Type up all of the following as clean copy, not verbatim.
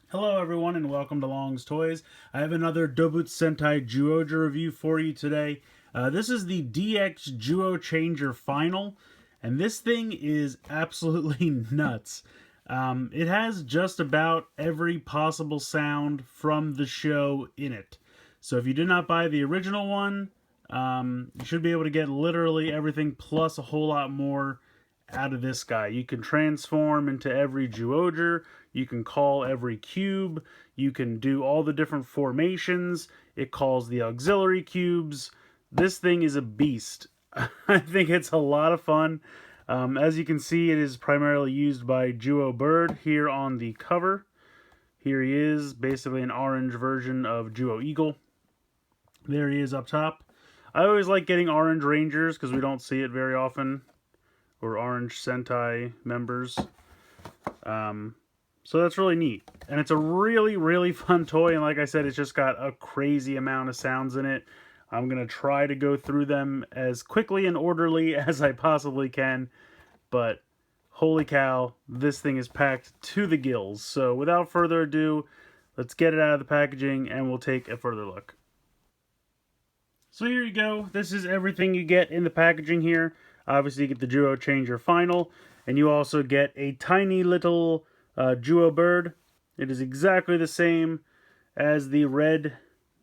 Hello everyone and welcome to Long's Toys. I have another Doubutsu Sentai Zyuohger review for you today. This is the DX Zyuoh Changer Final, and this thing is absolutely nuts. It has just about every possible sound from the show in it. So if you did not buy the original one, you should be able to get literally everything plus a whole lot more out of this guy. You can transform into every Zyuohger, you can call every cube, you can do all the different formations, it calls the auxiliary cubes. This thing is a beast. I think it's a lot of fun. As you can see, it is primarily used by Zyuoh Bird here on the cover. Here he is, basically an orange version of Zyuoh Eagle. There he is up top. I always like getting orange rangers because we don't see it very often, or orange Sentai members. So that's really neat. And it's a really, really fun toy. And like I said, it's just got a crazy amount of sounds in it. I'm going to try to go through them as quickly and orderly as I possibly can. But holy cow, this thing is packed to the gills. So without further ado, let's get it out of the packaging and we'll take a further look. So here you go. This is everything you get in the packaging here. Obviously, you get the Zyuoh Changer Final, and you also get a tiny little Zyuoh Bird. It is exactly the same as the red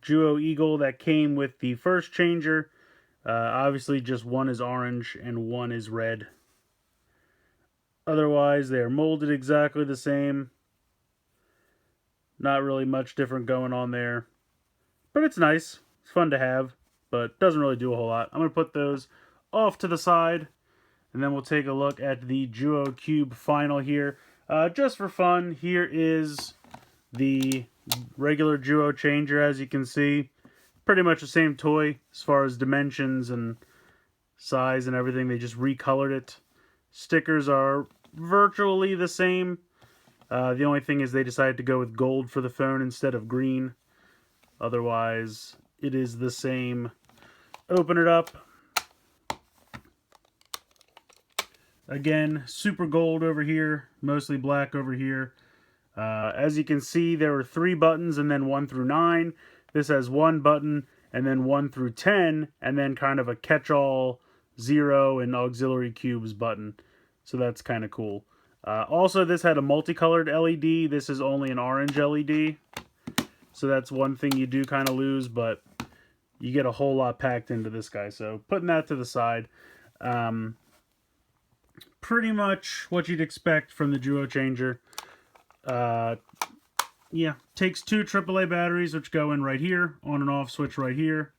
Zyuoh Eagle that came with the first Changer. Obviously, just one is orange and one is red. Otherwise, they are molded exactly the same. Not really much different going on there. But it's nice. It's fun to have, but doesn't really do a whole lot. I'm going to put those off to the side, and then we'll take a look at the Zyuoh Cube Final here. Just for fun, here is the regular Zyuoh Changer, as you can see. Pretty much the same toy as far as dimensions and size and everything. They just recolored it. Stickers are virtually the same. The only thing is they decided to go with gold for the phone instead of green. Otherwise, it is the same. Open it up. Again, super gold over here, mostly black over here. As you can see, there were 3 buttons and then 1 through 9. This has 1 button and then 1 through 10, and then kind of a catch-all 0 and auxiliary cubes button. So that's kind of cool. Also, this had a multicolored LED. This is only an orange LED. So that's one thing you do kind of lose, but you get a whole lot packed into this guy. So putting that to the side. Pretty much what you'd expect from the Zyuoh Changer. Yeah, takes 2 AAA batteries, which go in right here, on and off switch right here.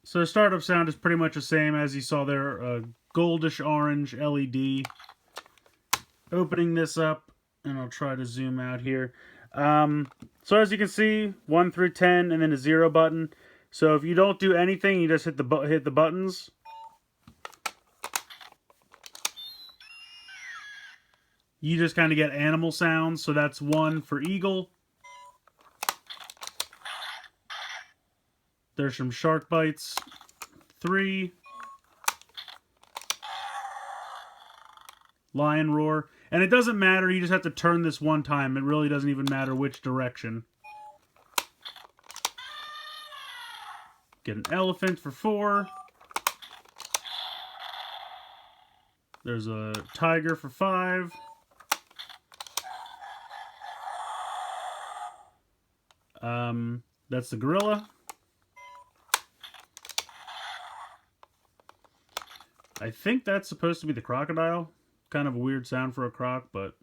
So the startup sound is pretty much the same as you saw there, a goldish orange LED. Opening this up, and I'll try to zoom out here. So as you can see, 1 through 10, and then a 0 button. So if you don't do anything, you just hit the buttons. You just kind of get animal sounds. So that's 1 for eagle. There's some shark bites. 3. Lion roar. And it doesn't matter. You just have to turn this one time. It really doesn't even matter which direction. Get an elephant for 4. There's a tiger for 5. That's the gorilla. I think that's supposed to be the crocodile. Kind of a weird sound for a croc, but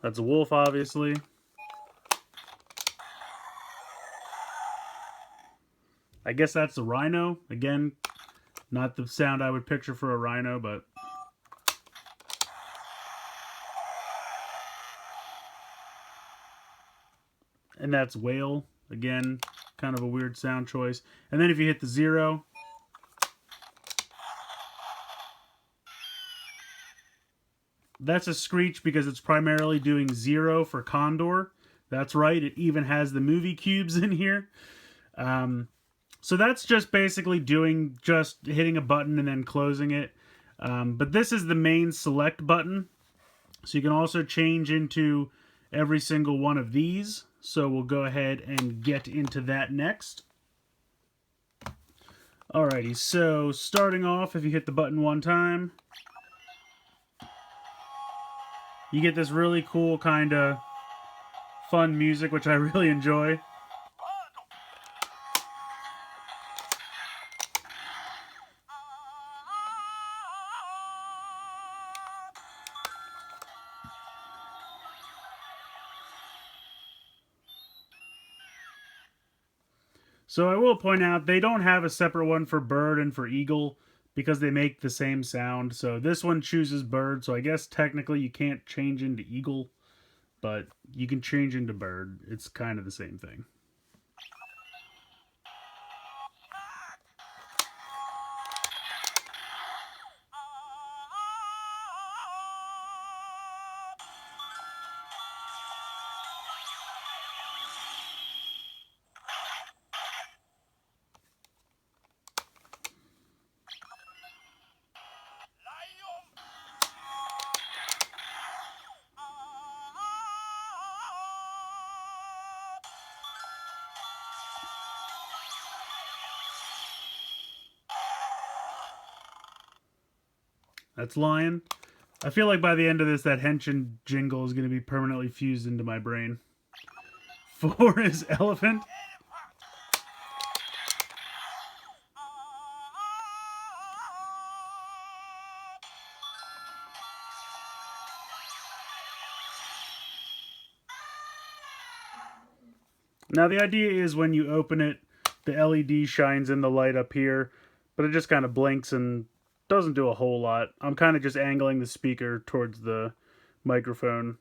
that's a wolf, obviously. I guess that's a rhino. Again, not the sound I would picture for a rhino, but and that's whale. Again, kind of a weird sound choice. And then if you hit the 0, that's a screech because it's primarily doing 0 for condor. That's right, it even has the movie cubes in here. So that's just basically just hitting a button and then closing it. But this is the main select button. So you can also change into every single one of these. So we'll go ahead and get into that next. Alrighty, so starting off, if you hit the button one time, you get this really cool kind of fun music, which I really enjoy. So I will point out, they don't have a separate one for bird and for eagle because they make the same sound. So this one chooses bird, so I guess technically you can't change into eagle, but you can change into bird. It's kind of the same thing. That's lion. I feel like by the end of this, that henshin jingle is going to be permanently fused into my brain. 4 is elephant. Now the idea is when you open it, the LED shines in the light up here, but it just kind of blinks and doesn't do a whole lot. I'm kind of just angling the speaker towards the microphone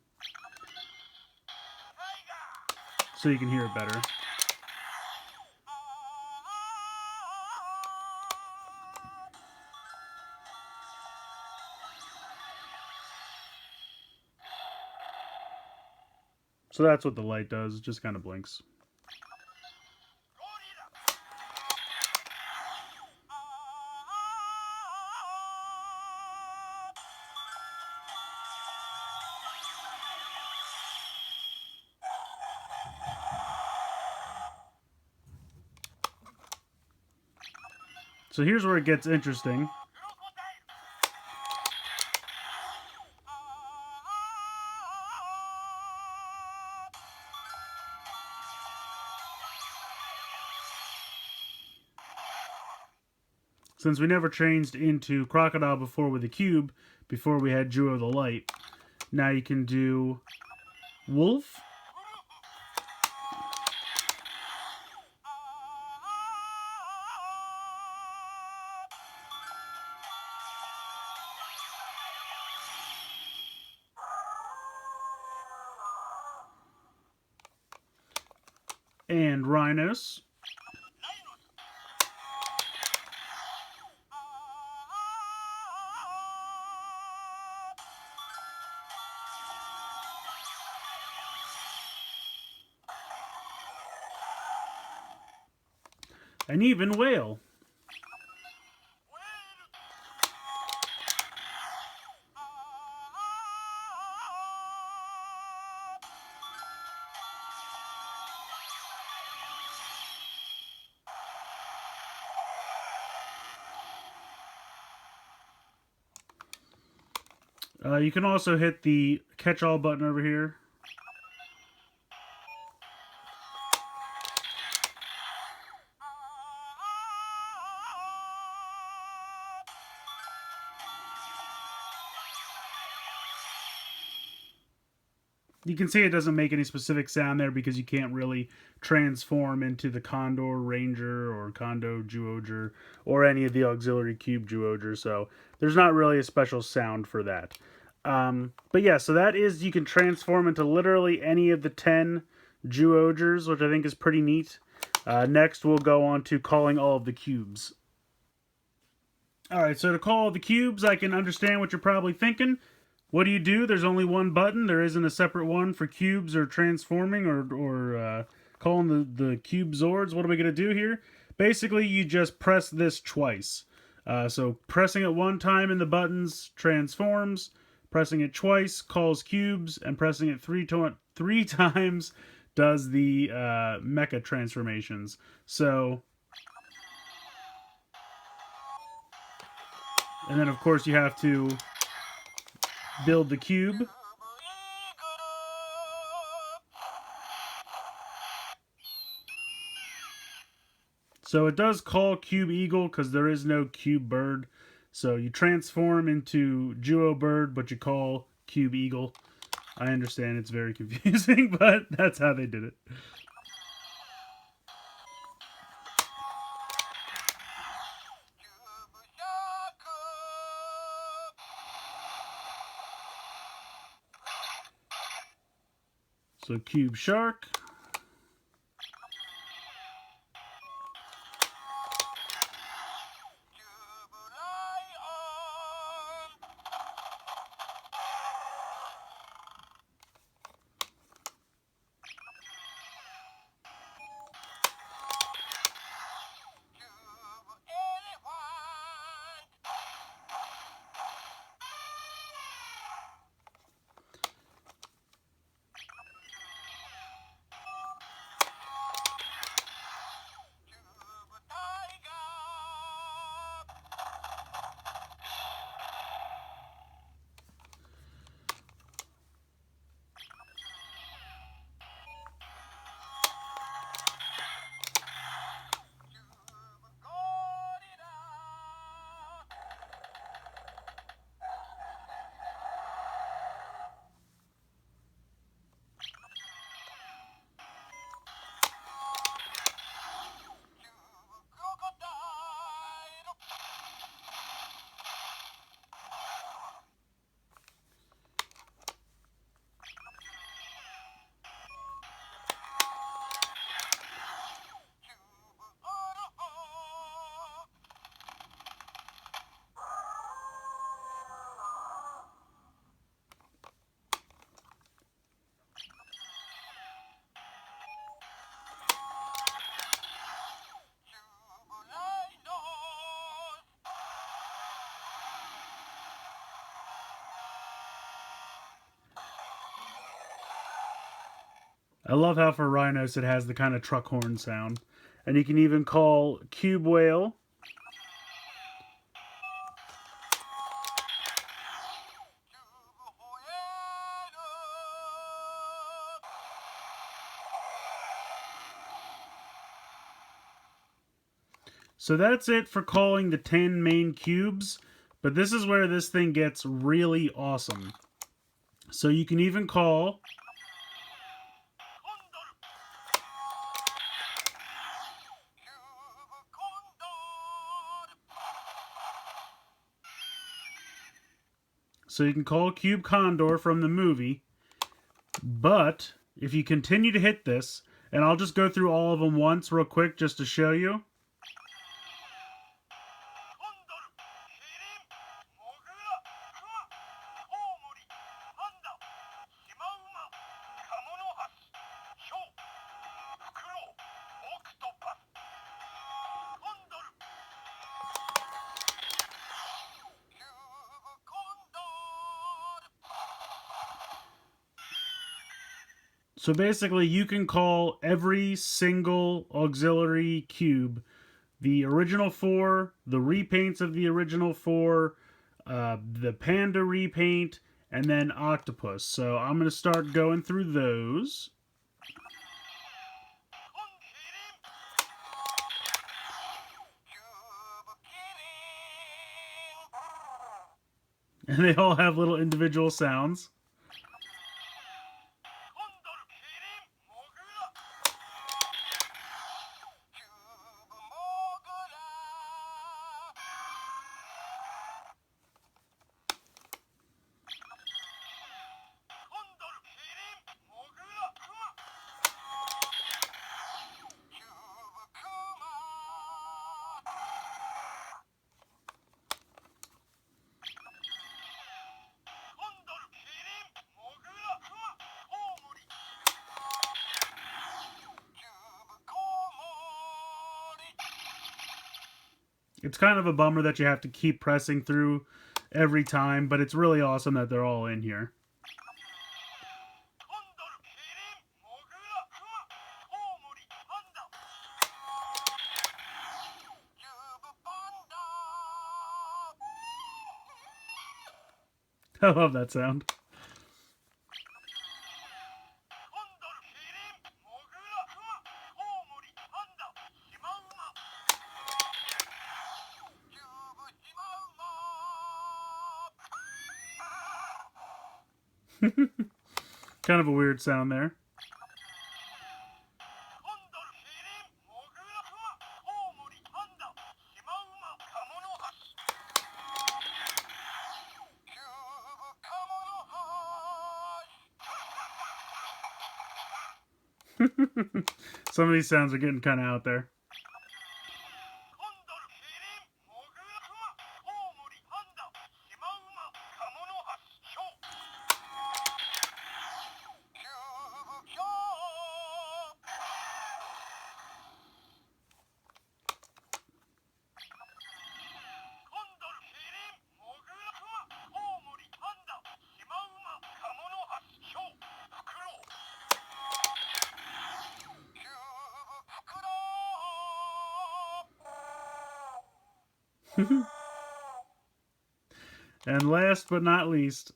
so you can hear it better. So that's what the light does, it just kind of blinks. So here's where it gets interesting. Since we never changed into crocodile before with a cube, before we had Zyuoh the light, now you can do wolf. And rhinos. And even whale. You can also hit the catch-all button over here. You can see it doesn't make any specific sound there because you can't really transform into the Condor Ranger or Kondo Zyuohger or any of the auxiliary cube Zyuohger, so there's not really a special sound for that. But yeah, so that is, you can transform into literally any of the 10 Zyuohgers, which I think is pretty neat. Next, we'll go on to calling all of the cubes. Alright, so to call all the cubes, I can understand what you're probably thinking. What do? There's only one button. There isn't a separate one for cubes or transforming or calling the cube Zords. What are we going to do here? Basically, you just press this twice. So pressing it one time in the buttons transforms, pressing it twice calls cubes, and pressing it three times does the mecha transformations. So, and then of course you have to build the cube. So it does call Cube Eagle because there is no Cube Bird. So you transform into Zyuoh Bird, but you call Cube Eagle. I understand it's very confusing, but that's how they did it. So Cube Shark. I love how for Rhinos it has the kind of truck horn sound. And you can even call Cube Whale. So that's it for calling the 10 main cubes. But this is where this thing gets really awesome. So you can even call Cube Condor from the movie, but if you continue to hit this, and I'll just go through all of them once real quick just to show you. So basically, you can call every single auxiliary cube. The original 4, the repaints of the original 4, the Panda repaint, and then Octopus. So I'm going to start going through those. And they all have little individual sounds. It's kind of a bummer that you have to keep pressing through every time, but it's really awesome that they're all in here. I love that sound. Kind of a weird sound there. Some of these sounds are getting kind of out there. And last but not least,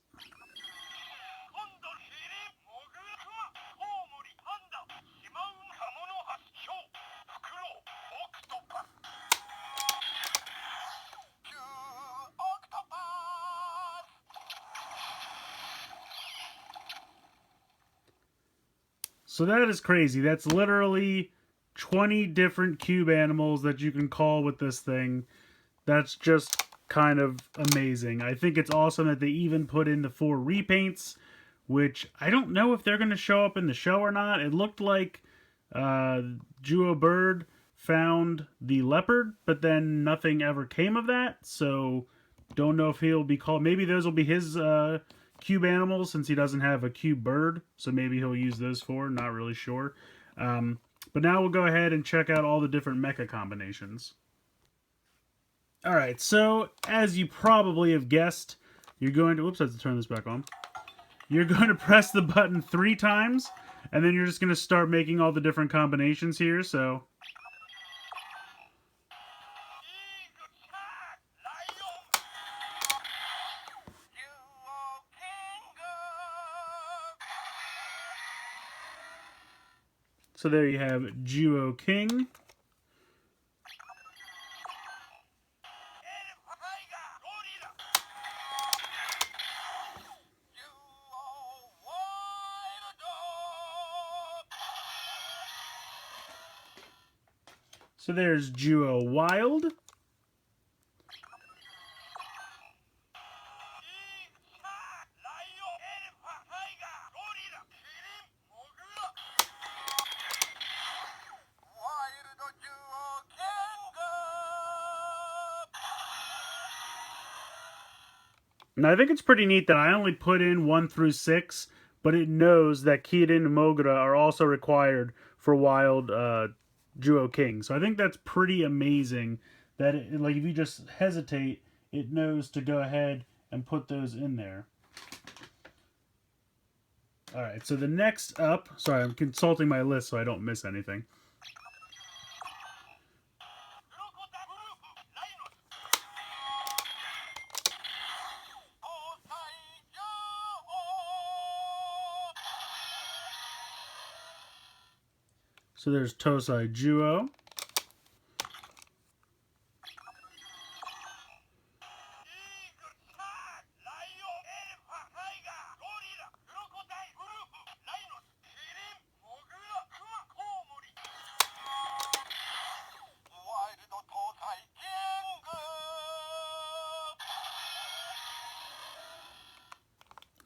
so that is crazy. That's literally 20 different cube animals that you can call with this thing. That's just kind of amazing. I think it's awesome that they even put in the 4 repaints, which I don't know if they're going to show up in the show or not. It looked like Zyuoh Bird found the leopard, but then nothing ever came of that. So don't know if he'll be called. Maybe those will be his cube animals since he doesn't have a cube bird. So maybe he'll use those 4. Not really sure. But now we'll go ahead and check out all the different mecha combinations. Alright, so as you probably have guessed, you're going to... Oops, I have to turn this back on. You're going to press the button 3 times, and then you're just going to start making all the different combinations here, so... So there you have Zyuoh King. So there's Zyuoh Wild. And I think it's pretty neat that I only put in 1 through 6, but it knows that Kirin and Mogura are also required for Wild Zyuoh King. So I think that's pretty amazing that, like, if you just hesitate, it knows to go ahead and put those in there. Alright, so the next up... Sorry, I'm consulting my list so I don't miss anything. So there's Tosai Zyuoh.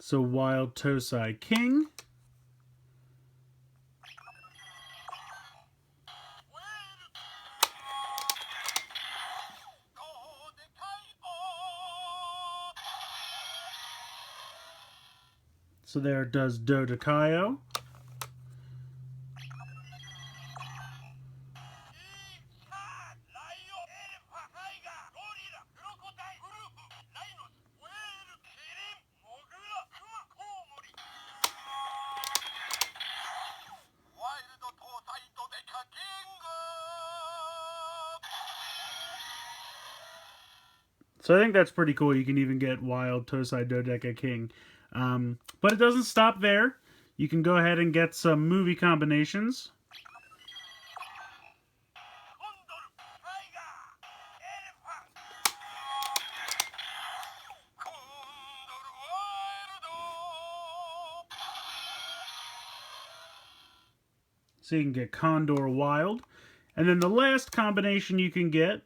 So Wild Tosai King. So there does Dodekaio. So I think that's pretty cool. You can even get Wild Tosai Dodeka King. But it doesn't stop there. You can go ahead and get some movie combinations. So you can get Condor Wild. And then the last combination you can get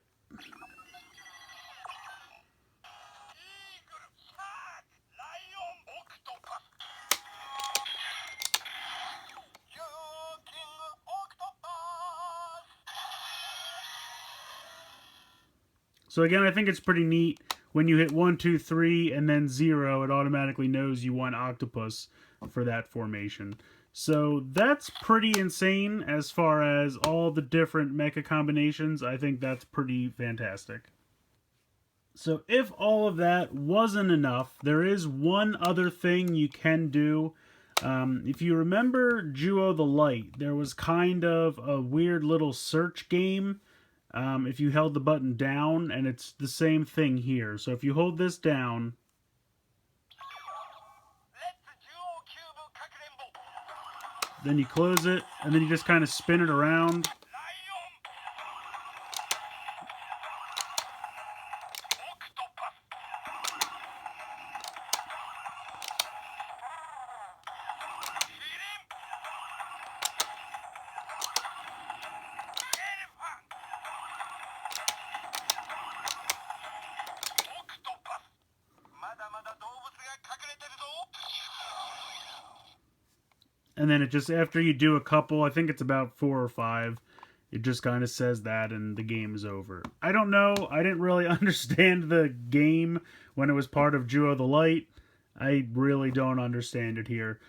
So again, I think it's pretty neat. When you hit 1, 2, 3, and then 0, it automatically knows you want octopus for that formation. So that's pretty insane as far as all the different mecha combinations. I think that's pretty fantastic. So if all of that wasn't enough, there is one other thing you can do. If you remember Zyuoh the Light, there was kind of a weird little search game if you held the button down, and it's the same thing here. So if you hold this down, then you close it, and then you just kind of spin it around. And then it just, after you do a couple, I think it's about 4 or 5, it just kind of says that and the game is over. I don't know. I didn't really understand the game when it was part of Zyuoh the Light. I really don't understand it here.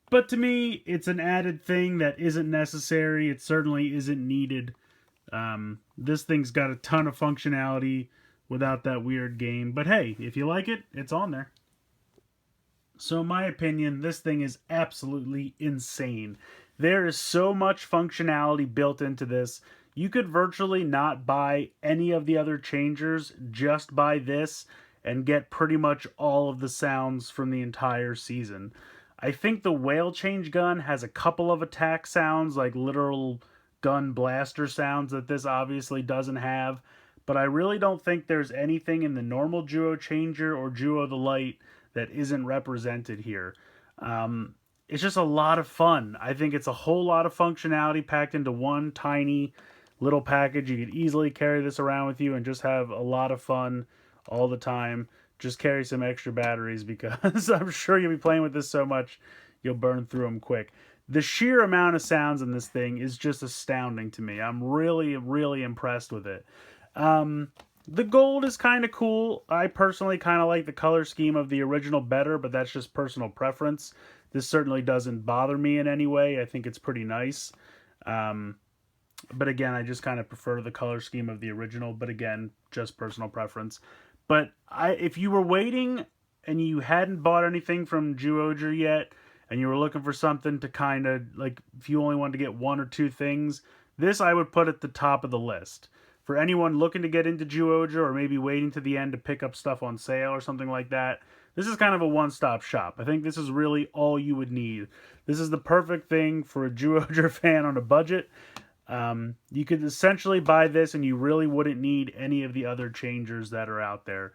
But to me, it's an added thing that isn't necessary. It certainly isn't needed. This thing's got a ton of functionality without that weird game. But hey, if you like it, it's on there. So in my opinion, this thing is absolutely insane. There is so much functionality built into this. You could virtually not buy any of the other changers, just buy this, and get pretty much all of the sounds from the entire season. I think the whale change gun has a couple of attack sounds, like literal gun blaster sounds that this obviously doesn't have. But I really don't think there's anything in the normal Zyuoh changer or Zyuoh the Light that isn't represented here. It's just a lot of fun. I think it's a whole lot of functionality packed into one tiny little package. You could easily carry this around with you and just have a lot of fun all the time. Just carry some extra batteries because I'm sure you'll be playing with this so much you'll burn through them quick. The sheer amount of sounds in this thing is just astounding to me. I'm really, really impressed with it. The gold is kind of cool. I personally kind of like the color scheme of the original better, but that's just personal preference. This certainly doesn't bother me in any way. I think it's pretty nice. But again, I just kind of prefer the color scheme of the original, but again, just personal preference. But if you were waiting and you hadn't bought anything from Zyuohger yet, and you were looking for something to kind of, like, if you only wanted to get 1 or 2 things, this I would put at the top of the list. For anyone looking to get into Zyuohger or maybe waiting to the end to pick up stuff on sale or something like that, this is kind of a one-stop shop. I think this is really all you would need. This is the perfect thing for a Zyuohger fan on a budget. You could essentially buy this and you really wouldn't need any of the other changers that are out there.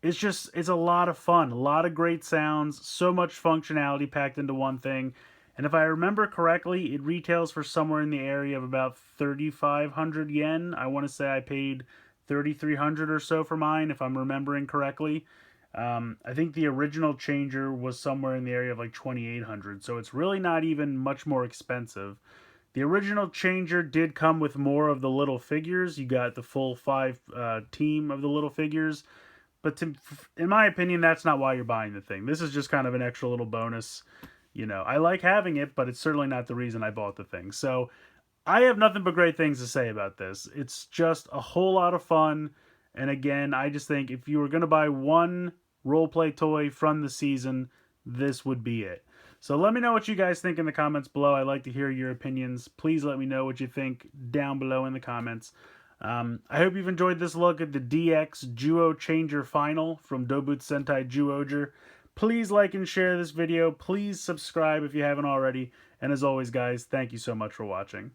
It's a lot of fun, a lot of great sounds, so much functionality packed into one thing. And if I remember correctly, it retails for somewhere in the area of about 3,500 yen. I want to say I paid 3,300 or so for mine, if I'm remembering correctly. I think the original changer was somewhere in the area of like 2,800, so it's really not even much more expensive. The original changer did come with more of the little figures. You got the full 5 team of the little figures. But in my opinion, that's not why you're buying the thing. This is just kind of an extra little bonus. You know, I like having it, but it's certainly not the reason I bought the thing. So I have nothing but great things to say about this. It's just a whole lot of fun. And again, I just think if you were going to buy one roleplay toy from the season, this would be it. So let me know what you guys think in the comments below. I'd like to hear your opinions. Please let me know what you think down below in the comments. I hope you've enjoyed this look at the DX Zyuoh Changer Final from Doubutsu Sentai Zyuohger. Please like and share this video. Please subscribe if you haven't already. And as always, guys, thank you so much for watching.